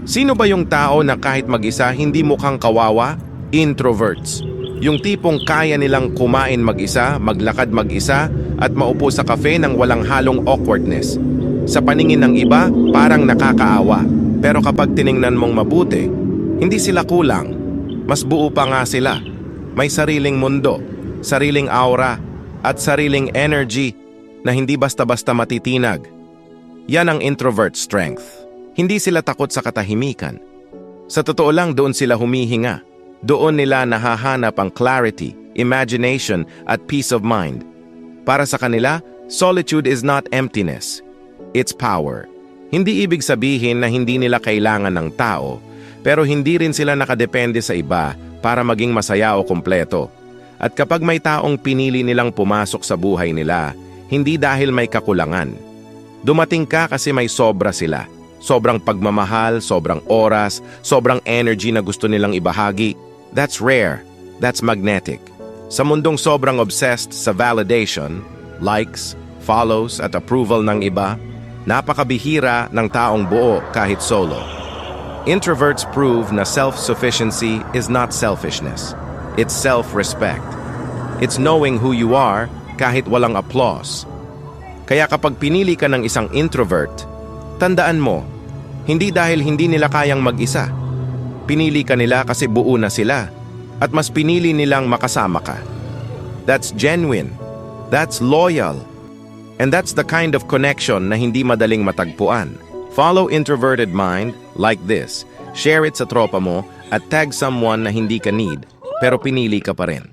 Sino ba yung tao na kahit mag-isa hindi mukhang kawawa? Introverts. Yung tipong kaya nilang kumain mag-isa, maglakad mag-isa, at maupo sa kafe nang walang halong awkwardness. Sa paningin ng iba, parang nakakaawa. Pero kapag tiningnan mong mabuti, hindi sila kulang. Mas buo pa nga sila. May sariling mundo, sariling aura, at sariling energy na hindi basta-basta matitinag. Yan ang introvert strength. Hindi sila takot sa katahimikan. Sa totoo lang, doon sila humihinga. Doon nila nahahanap ang clarity, imagination, at peace of mind. Para sa kanila, solitude is not emptiness. It's power. Hindi ibig sabihin na hindi nila kailangan ng tao, pero hindi rin sila nakadepende sa iba para maging masaya o kumpleto. At kapag may taong pinili nilang pumasok sa buhay nila, hindi dahil may kakulangan. Dumating ka kasi may sobra sila. Sobrang pagmamahal, sobrang oras, sobrang energy na gusto nilang ibahagi. That's rare. That's magnetic. Sa mundong sobrang obsessed sa validation, likes, follows at approval ng iba, napakabihira ng taong buo kahit solo. Introverts prove na self-sufficiency is not selfishness. It's self-respect. It's knowing who you are kahit walang applause. Kaya kapag pinili ka ng isang introvert, tandaan mo, hindi dahil hindi nila kayang mag-isa. Pinili ka nila kasi buo na sila at mas pinili nilang makasama ka. That's genuine. That's loyal. And that's the kind of connection na hindi madaling matagpuan. Follow Introverted Mind like this. Share it sa tropa mo at tag someone na hindi ka need pero pinili ka pa rin.